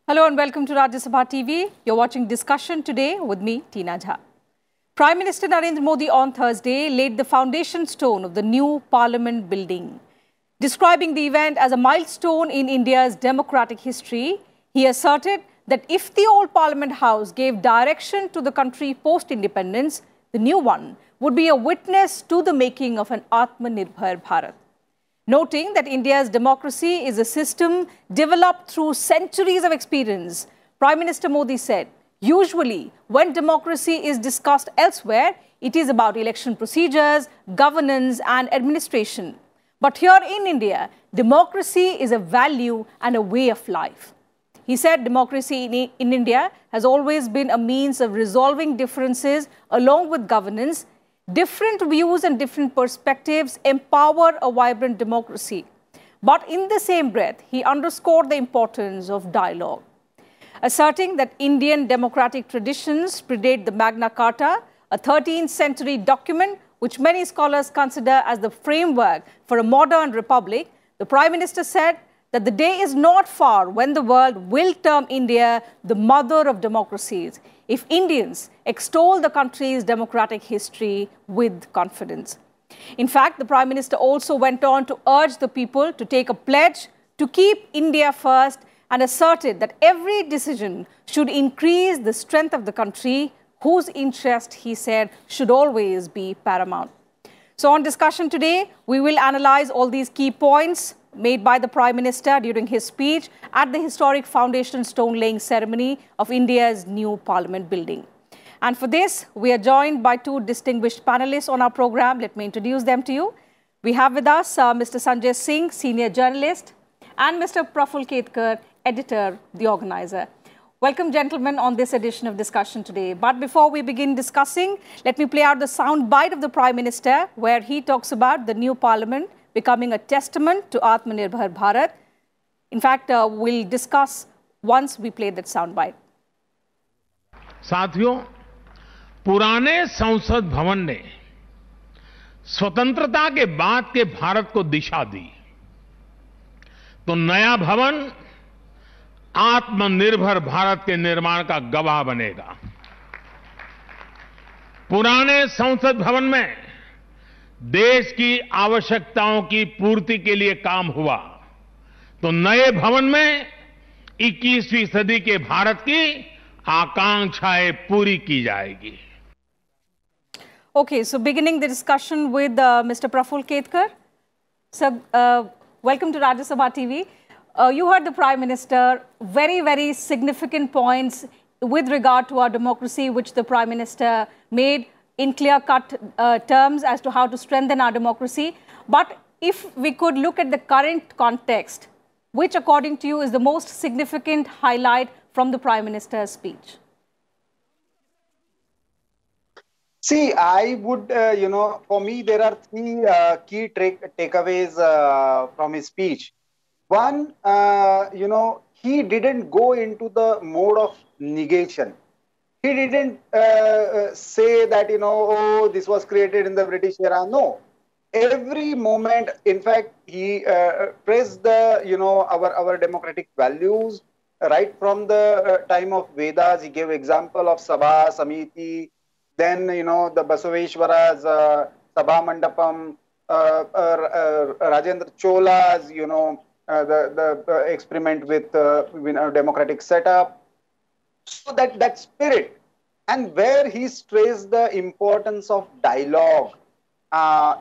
Hello and welcome to Rajya Sabha TV. You're watching Discussion today with me, Tina Jha. Prime Minister Narendra Modi on Thursday laid the foundation stone of the new Parliament building. Describing the event as a milestone in India's democratic history, he asserted that if the old Parliament House gave direction to the country post-independence, the new one would be a witness to the making of an Atmanirbhar Bharat. Noting that India's democracy is a system developed through centuries of experience, Prime Minister Modi said, usually when democracy is discussed elsewhere, it is about election procedures, governance and administration. But here in India, democracy is a value and a way of life. He said democracy in India has always been a means of resolving differences along with governance. Different views and different perspectives empower a vibrant democracy. But in the same breath, he underscored the importance of dialogue, asserting that Indian democratic traditions predate the Magna Carta, a 13th century document which many scholars consider as the framework for a modern republic. The Prime Minister said that the day is not far when the world will term India the mother of democracies, if Indians extol the country's democratic history with confidence. In fact, the Prime Minister also went on to urge the people to take a pledge to keep India first and asserted that every decision should increase the strength of the country, whose interest, he said, should always be paramount. So on Discussion today, we will analyze all these key points made by the Prime Minister during his speech at the historic foundation stone-laying ceremony of India's new Parliament building. And for this, we are joined by two distinguished panelists on our program. Let me introduce them to you. We have with us Mr. Sanjay Singh, senior journalist, and Mr. Praful Ketkar, editor, the organizer. Welcome, gentlemen, on this edition of Discussion today. But before we begin discussing, let me play out the sound bite of the Prime Minister, where he talks about the new Parliament becoming a testament to Atmanirbhar Bharat. In fact, we'll discuss once we play that sound bite. साथियों, पुराने संसद भवन ने स्वतंत्रता के बाद के भारत को दिशा दी, तो नया भवन आत्मनिर्भर भारत के निर्माण का गवाह बनेगा। पुराने संसद भवन में देश की आवश्यकताओं की पूर्ति के लिए काम हुआ, तो नए भवन में 21वीं सदी के भारत की आकांक्षाएं पूरी की जाएगी। Okay, so beginning the discussion with Mr. Praful Ketkar. Sir, welcome to Rajya Sabha TV. You heard the Prime Minister, very significant points with regard to our democracy, which the Prime Minister made in clear-cut terms as to how to strengthen our democracy. But if we could look at the current context, which according to you is the most significant highlight from the Prime Minister's speech? See, I would, for me, there are three key takeaways from his speech. One, he didn't go into the mode of negation. He didn't say that, oh, this was created in the British era. No. Every moment, in fact, he praised the, our democratic values right from the time of Vedas. He gave example of Sabha, Samiti, then, the Basaveshwara's Sabha Mandapam, Rajendra Chola's, the experiment with democratic setup. So that spirit, and where he stressed the importance of dialogue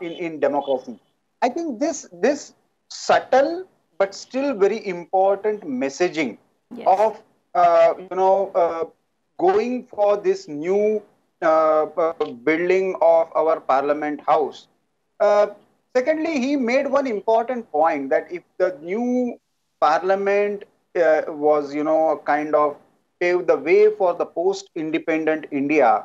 in democracy. I think this subtle but still very important messaging of going for this new building of our Parliament House. Secondly, he made one important point that if the new Parliament was, kind of pave the way for the post-independent India,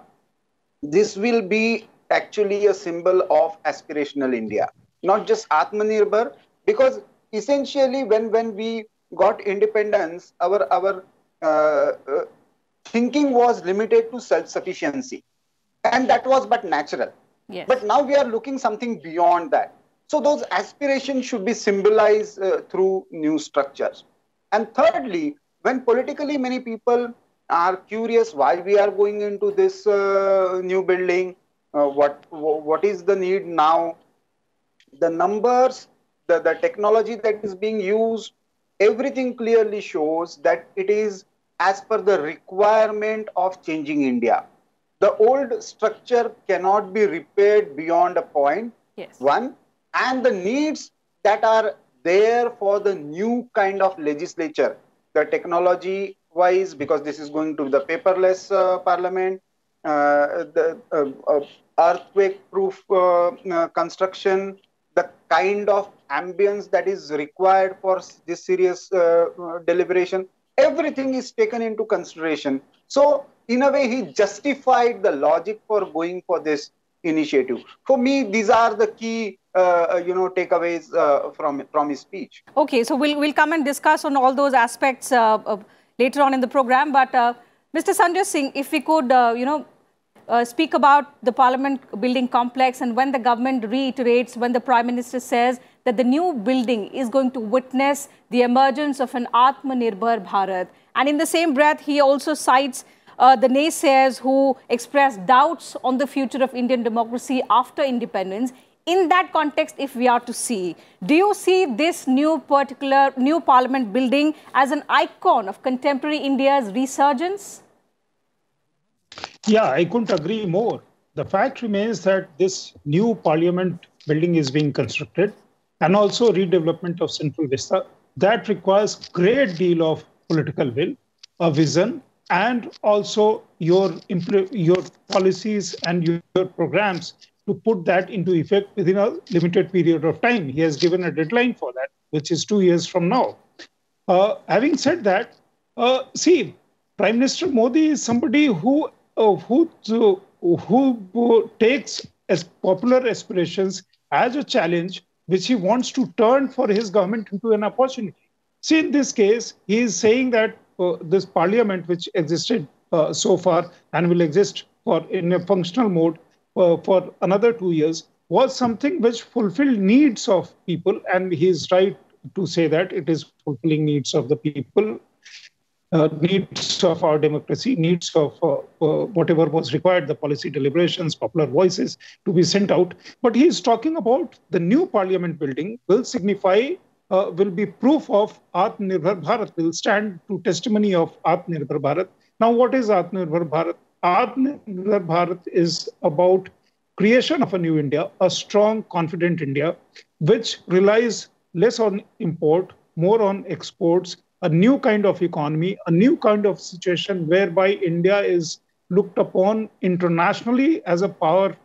this will be actually a symbol of aspirational India, not just Atmanirbhar, because essentially when we got independence, our thinking was limited to self-sufficiency, and that was but natural. Yes. But now we are looking something beyond that. So those aspirations should be symbolized through new structures. And thirdly, when politically many people are curious why we are going into this new building, what is the need now, the numbers, the technology that is being used, everything clearly shows that it is as per the requirement of changing India. The old structure cannot be repaired beyond a point, Yes. one, and the needs that are there for the new kind of legislature, the technology wise, because this is going to be the paperless parliament, the earthquake proof construction, the kind of ambience that is required for this serious deliberation, everything is taken into consideration. So in a way, he justified the logic for going for this initiative. For me, these are the key takeaways from his speech. Okay, so we'll come and discuss on all those aspects later on in the program. But Mr. Sanjay Singh, if we could, speak about the Parliament building complex, and when the government reiterates, when the Prime Minister says that the new building is going to witness the emergence of an Atmanirbhar Bharat. And in the same breath, he also cites the naysayers who expressed doubts on the future of Indian democracy after independence. In that context, if we are to see, do you see this new Parliament building as an icon of contemporary India's resurgence? Yeah, I couldn't agree more. The fact remains that this new Parliament building is being constructed, and also redevelopment of Central Vista. That requires great deal of political will, a vision, and also your policies and your programs to put that into effect within a limited period of time. He has given a deadline for that, which is 2 years from now. Having said that, see, Prime Minister Modi is somebody who takes as popular aspirations as a challenge, which he wants to turn for his government into an opportunity. See, in this case, he is saying that this parliament, which existed so far and will exist in a functional mode for another 2 years, was something which fulfilled needs of people. And he is right to say that it is fulfilling needs of the people, needs of our democracy, needs of whatever was required, the policy deliberations, popular voices to be sent out. But he is talking about the new parliament building will signify, will be proof of Atmanirbhar Bharat, will stand to testimony of Atmanirbhar Bharat. Now, what is Atmanirbhar Bharat? Atmanirbhar Bharat is about creation of a new India, a strong, confident India, which relies less on import, more on exports, a new kind of economy, a new kind of situation whereby India is looked upon internationally as a power,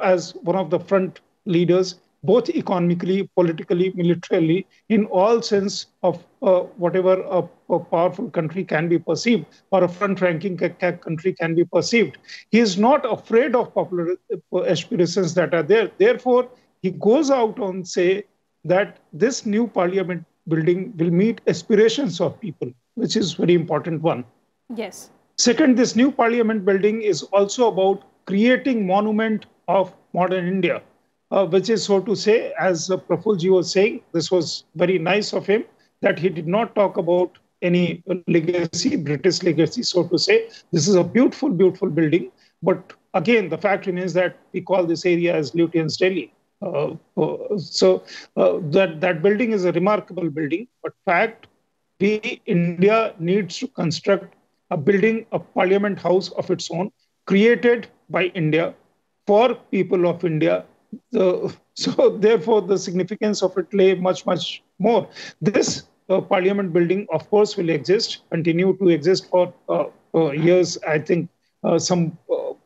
as one of the front leaders, both economically, politically, militarily, in all sense of whatever a powerful country can be perceived or a front-ranking country can be perceived. He is not afraid of popular aspirations that are there. Therefore, he goes out and say that this new parliament building will meet aspirations of people, which is very important one. Yes. Second, this new parliament building is also about creating monument of modern India, which is, so to say, as Prafulji was saying, this was very nice of him, that he did not talk about any legacy, British legacy, so to say. This is a beautiful, beautiful building. But again, the fact remains that we call this area as Lutyens' Delhi. That building is a remarkable building, but fact, India needs to construct a building, a parliament house of its own, created by India for people of India. So therefore, the significance of it lay much, much more. This parliament building, of course, will continue to exist for years, I think some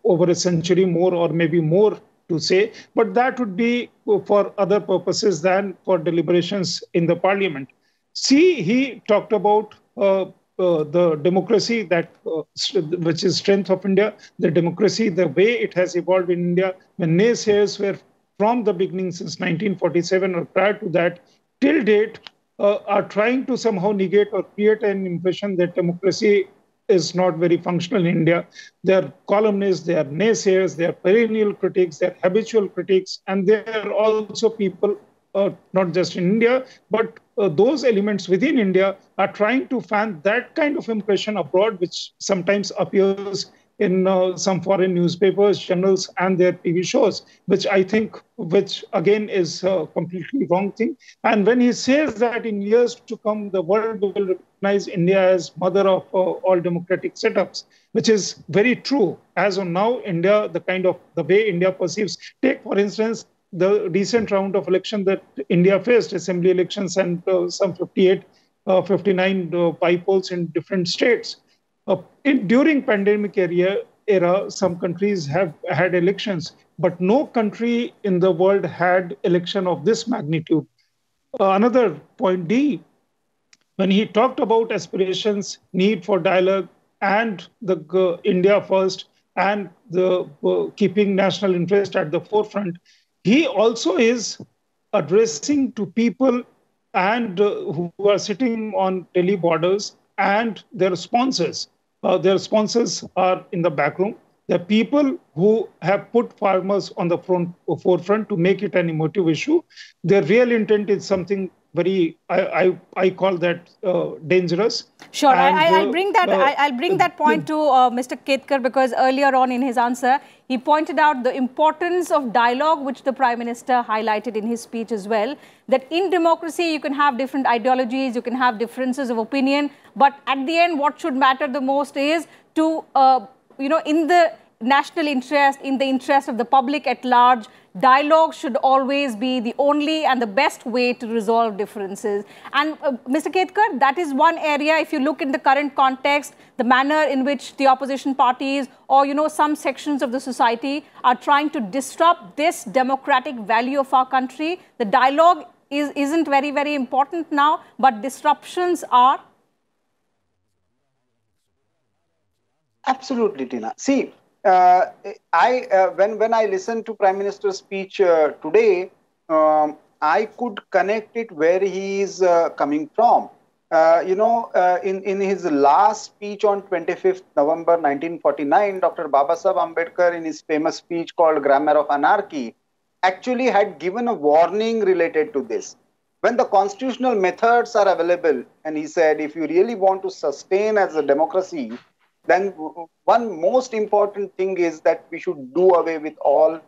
over a century more or maybe more to say, but that would be for other purposes than for deliberations in the parliament. See, he talked about the democracy which is strength of India, the democracy, the way it has evolved in India, when naysayers were from the beginning since 1947 or prior to that, till date, are trying to somehow negate or create an impression that democracy is not very functional in India. They are columnists, they are naysayers, they are perennial critics, they are habitual critics, and they are also people not just in India, but those elements within India are trying to fan that kind of impression abroad, which sometimes appears in some foreign newspapers, journals, and their TV shows, which I think, which again is a completely wrong thing. And when he says that in years to come, the world will recognize India as mother of all democratic setups, which is very true. As of now, India, the way India perceives, take for instance, the recent round of election that India faced, assembly elections and some 58, 59 by polls in different states. During pandemic era, some countries have had elections, but no country in the world had election of this magnitude. Another point D, when he talked about aspirations, need for dialogue, and the India first, and the keeping national interest at the forefront, he also is addressing to people and who are sitting on Delhi borders and their sponsors. Their sponsors are in the back room. The people who have put farmers on the forefront to make it an emotive issue. Their real intent is something very, I call that dangerous. Sure, and, I'll bring that. I'll bring that point to Mr. Ketkar, because earlier on in his answer, he pointed out the importance of dialogue, which the Prime Minister highlighted in his speech as well. That in democracy, you can have different ideologies, you can have differences of opinion, but at the end, what should matter the most is to, in the national interest, in the interest of the public at large, dialogue should always be the only and the best way to resolve differences. And Mr. Ketkar, that is one area, if you look in the current context, the manner in which the opposition parties or, some sections of the society are trying to disrupt this democratic value of our country. The dialogue isn't very, very important now, but disruptions are. Absolutely, Tina. See, when I listened to Prime Minister's speech today, I could connect it where he is coming from. In his last speech on 25th November 1949, Dr. Babasaheb Ambedkar, in his famous speech called Grammar of Anarchy, actually had given a warning related to this. When the constitutional methods are available, and he said, if you really want to sustain as a democracy, then one most important thing is that we should do away with all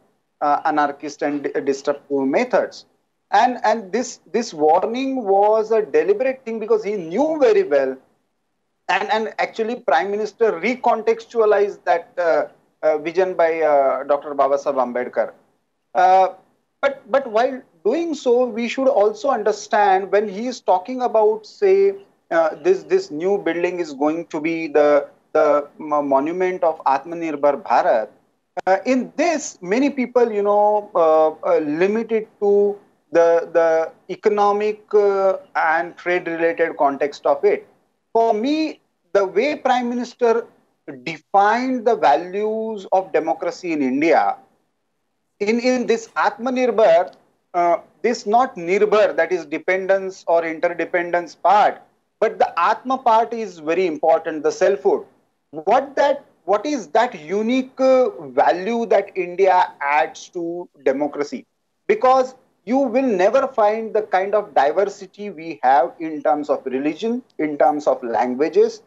anarchist and disruptive methods. And this warning was a deliberate thing, because he knew very well, and actually Prime Minister recontextualized that vision by Dr. Babasaheb Ambedkar. But while doing so, we should also understand, when he is talking about, say, this new building is going to be the monument of Atmanirbhar Bharat. In this, many people, limit it to the economic and trade-related context of it. For me, the way Prime Minister defined the values of democracy in India, in this Atmanirbhar, this not Nirbhar, that is dependence or interdependence part, but the Atma part is very important, the selfhood. What is that unique value that India adds to democracy? Because you will never find the kind of diversity we have in terms of religion, in terms of languages,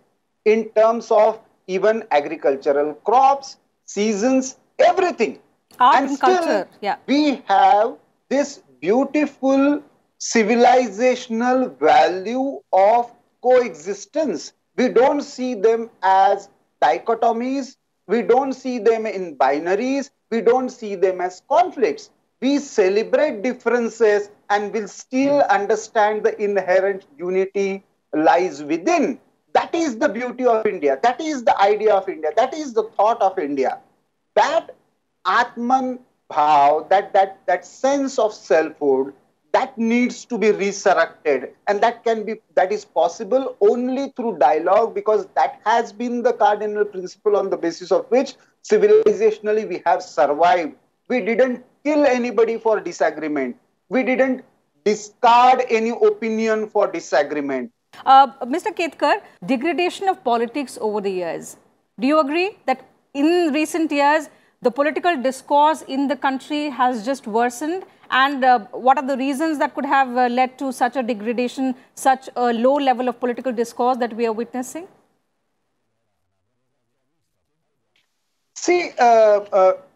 in terms of even agricultural crops, seasons, everything. Art and and still, culture, yeah. We have this beautiful civilizational value of coexistence. We don't see them as dichotomies. We don't see them in binaries. We don't see them as conflicts. We celebrate differences and will still understand the inherent unity lies within. That is the beauty of India. That is the idea of India. That is the thought of India. That Atman Bhav, that sense of selfhood, that needs to be resurrected, and that is possible only through dialogue, because that has been the cardinal principle on the basis of which civilizationally we have survived. We didn't kill anybody for disagreement. We didn't discard any opinion for disagreement. Mr. Ketkar, degradation of politics over the years. Do you agree that in recent years, the political discourse in the country has just worsened, And what are the reasons that could have led to such a degradation, such a low level of political discourse that we are witnessing? See,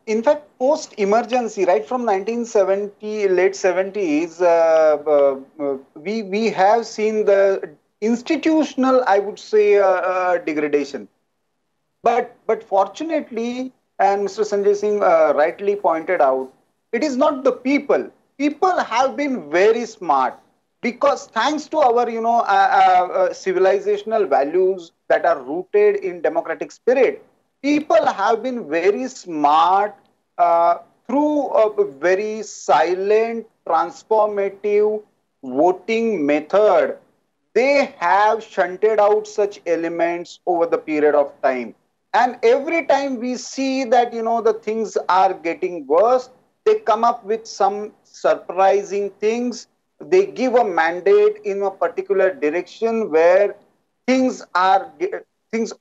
in fact, post-emergency, right from 1970, late 70s, we have seen the institutional, I would say, degradation. But fortunately, and Mr. Sanjay Singh rightly pointed out, it is not the people. People have been very smart because thanks to our, civilizational values that are rooted in democratic spirit, people have been very smart through a very silent, transformative voting method. They have shunted out such elements over the period of time. And every time we see that, the things are getting worse, they come up with some surprising things. They give a mandate in a particular direction where things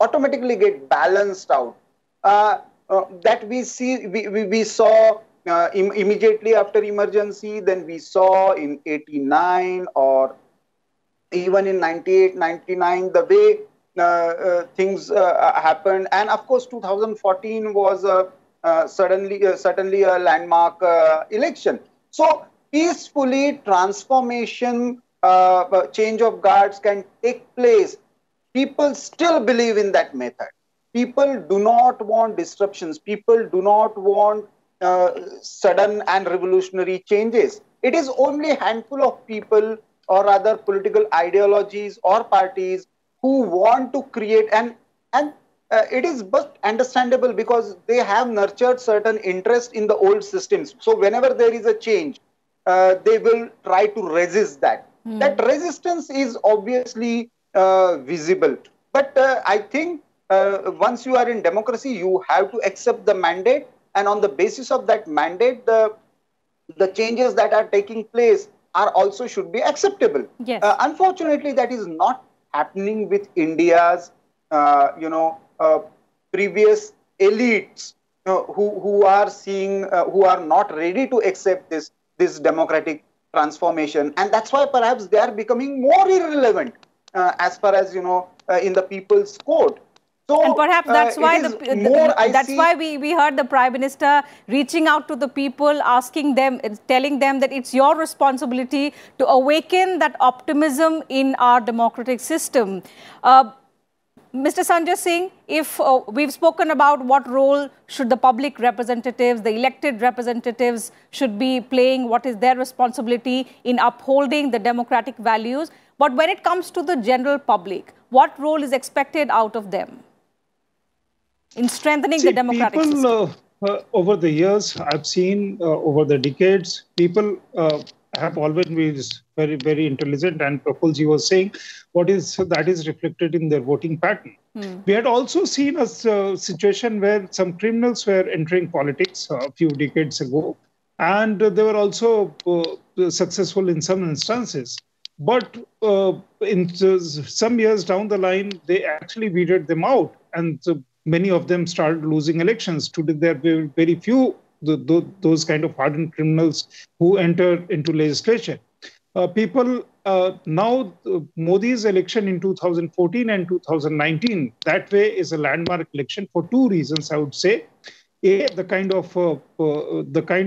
automatically get balanced out. That we see, we saw immediately after emergency, then we saw in 89 or even in 98, 99, the way things happened. And of course, 2014 was certainly a landmark election. So peacefully transformation, change of guards can take place. People still believe in that method. People do not want disruptions. People do not want sudden and revolutionary changes. It is only a handful of people or other political ideologies or parties who want to create, and it is but understandable because they have nurtured certain interest in the old systems. So whenever there is a change, they will try to resist that. That resistance is obviously visible. But I think once you are in democracy, you have to accept the mandate, and on the basis of that mandate, the changes that are taking place are also should be acceptable. Yes. Unfortunately, that is not happening with India's, previous elites who are seeing, who are not ready to accept this democratic transformation, and that's why perhaps they are becoming more irrelevant as far as in the people's court. So, and perhaps that's why we heard the Prime Minister reaching out to the people, asking them, telling them that it's your responsibility to awaken that optimism in our democratic system. Mr. Sanjay Singh, if we've spoken about what role should the public representatives, the elected representatives should be playing, what is their responsibility in upholding the democratic values, but when it comes to the general public, what role is expected out of them in strengthening the democratic system? Over the years, I've seen over the decades, people have always been very, very intelligent, and Prafulji was saying that is reflected in their voting pattern. We had also seen a situation where some criminals were entering politics a few decades ago, and they were also successful in some instances. But in some years down the line, they actually weeded them out, and many of them started losing elections. Today, there are very few those kind of hardened criminals who enter into legislation. Now, Modi's election in 2014 and 2019, that way is a landmark election for two reasons, I would say. A, the kind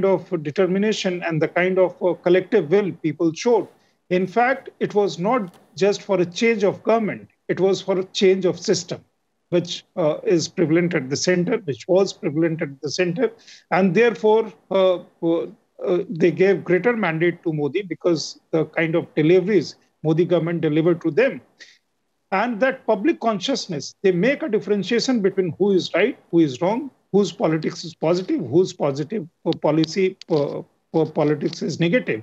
of determination and the kind of collective will people showed. In fact, it was not just for a change of government, it was for a change of system, which is prevalent at the center, which was prevalent at the center. And therefore, they gave greater mandate to Modi because the kind of deliveries Modi government delivered to them. And that public consciousness, they make a differentiation between who is right, who is wrong, whose politics is positive, whose positive politics is negative.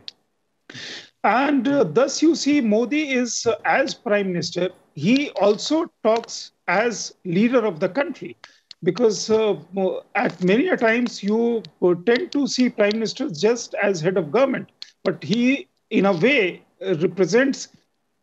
And thus you see Modi is, as Prime Minister, he also talks as leader of the country, because at many a times you tend to see Prime Minister just as head of government, but he in a way represents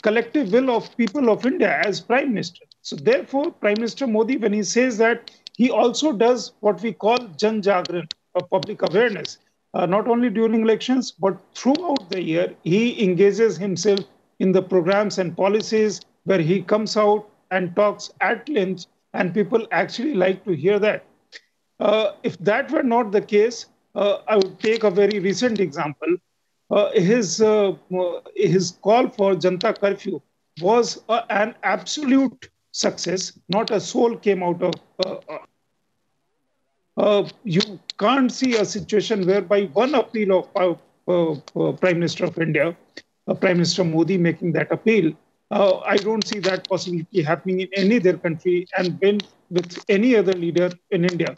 collective will of people of India as Prime Minister. So therefore, Prime Minister Modi, when he says that, he also does what we call Jan Jagran, or public awareness. not only during elections, but throughout the year, he engages himself in the programs and policies where he comes out and talks at length, and people actually like to hear that. If that were not the case, I would take a very recent example. His call for Janta curfew was an absolute success. Not a soul came out of. You can't see a situation whereby one appeal of Prime Minister of India, Prime Minister Modi, making that appeal. I don't see that possibility happening in any other country and when with any other leader in India.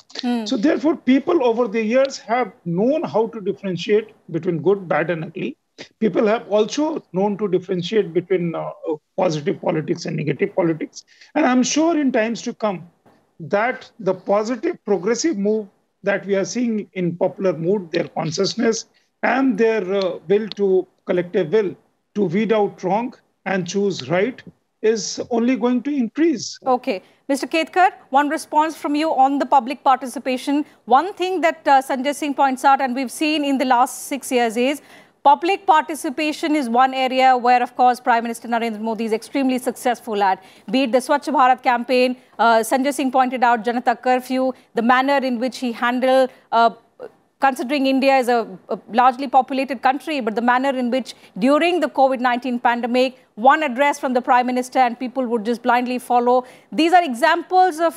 So therefore, people over the years have known how to differentiate between good, bad, and ugly. People have also known to differentiate between positive politics and negative politics. And I'm sure in times to come that the positive, progressive move that we are seeing in popular mood, their consciousness, and their will to collective will to weed out wrong and choose right is only going to increase. Okay. Mr. Ketkar, one response from you on the public participation. One thing that Sanjay Singh points out, and we've seen in the last 6 years, is public participation is one area where, of course, Prime Minister Narendra Modi is extremely successful at. Be it the Swachh Bharat campaign, Sanjay Singh pointed out Janata curfew, the manner in which he handled considering India is a largely populated country, but the manner in which during the COVID-19 pandemic, one address from the Prime Minister and people would just blindly follow. These are examples of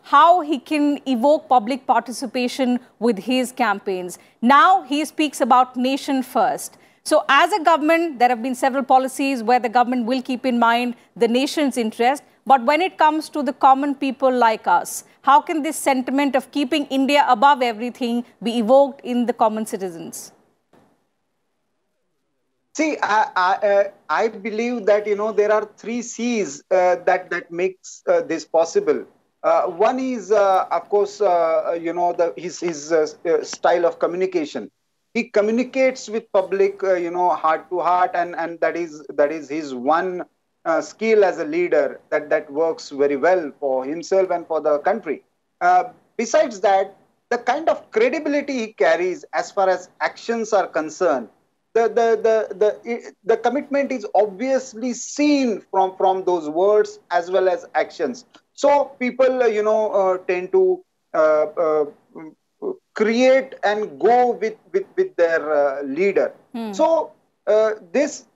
how he can evoke public participation with his campaigns. Now he speaks about nation first. So as a government, there have been several policies where the government will keep in mind the nation's interest. But when it comes to the common people like us, how can this sentiment of keeping India above everything be evoked in the common citizens? See, I believe that, there are 3 C's that makes this possible. One is, of course, his style of communication. He communicates with public, heart to heart, and that is his one skill as a leader that works very well for himself and for the country. Besides that, the kind of credibility he carries as far as actions are concerned, the commitment is obviously seen from those words as well as actions. So people, tend to create and go with their leader. So this,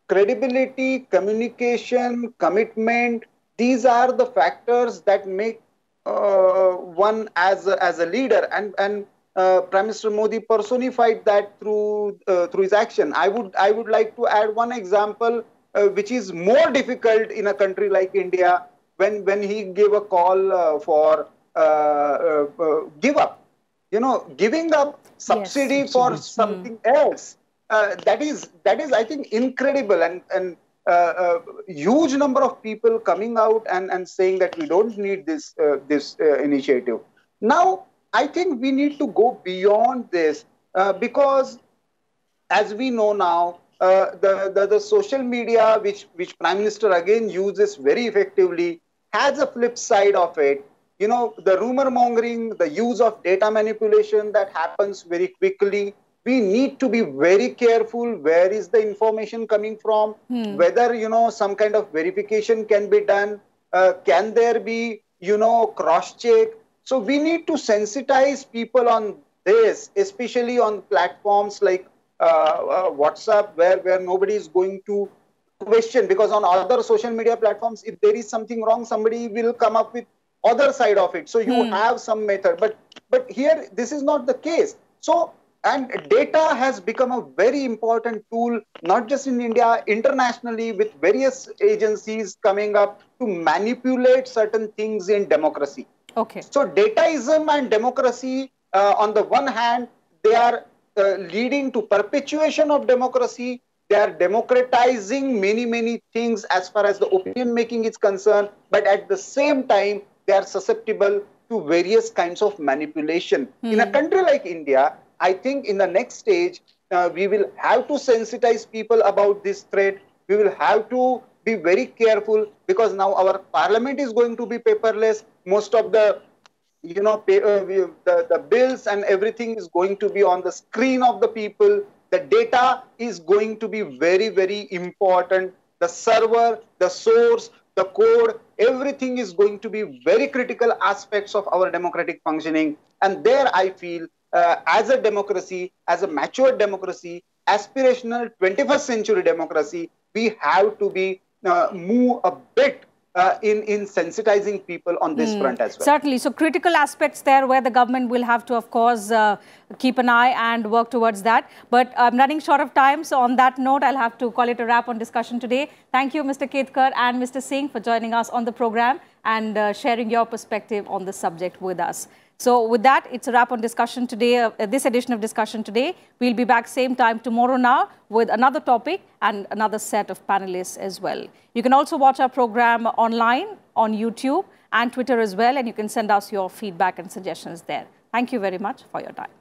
credibility, communication, commitment, these are the factors that make one as a leader. And Prime Minister Modi personified that through his action. I would like to add one example, which is more difficult in a country like India, when he gave a call for give up, giving up subsidy for something else. That is, I think, incredible, and huge number of people coming out and saying that we don't need this initiative. Now, I think we need to go beyond this because, as we know now, the social media, which Prime Minister again uses very effectively, has a flip side of it. The rumor mongering, the use of data manipulation that happens very quickly. We need to be very careful. Where is the information coming from? Whether, some kind of verification can be done. Can there be, cross-check? So we need to sensitize people on this, especially on platforms like WhatsApp, where nobody is going to question, because on other social media platforms, if there is something wrong, somebody will come up with other side of it. So you have some method, but here this is not the case. So, and data has become a very important tool, not just in India, internationally, with various agencies coming up to manipulate certain things in democracy. Okay. So dataism and democracy, on the one hand, they are leading to perpetuation of democracy. They are democratizing many things as far as the opinion making is concerned. But at the same time, they are susceptible to various kinds of manipulation. In a country like India, I think in the next stage, we will have to sensitize people about this threat. We will have to be very careful, because now our parliament is going to be paperless. Most of the the bills and everything is going to be on the screen of the people. The data is going to be very, very important. The server, the source, the code, everything is going to be very critical aspects of our democratic functioning. And there I feel as a democracy, as a mature democracy, aspirational 21st century democracy, we have to be move a bit in sensitizing people on this front as well. Certainly. So critical aspects there where the government will have to, of course, keep an eye and work towards that. But I'm running short of time. So on that note, I'll have to call it a wrap on discussion today. Thank you, Mr. Ketkar and Mr. Singh, for joining us on the program and sharing your perspective on the subject with us. So with that, it's a wrap on discussion today, this edition of Discussion Today. We'll be back same time tomorrow now with another topic and another set of panelists as well. You can also watch our program online on YouTube and Twitter as well, and you can send us your feedback and suggestions there. Thank you very much for your time.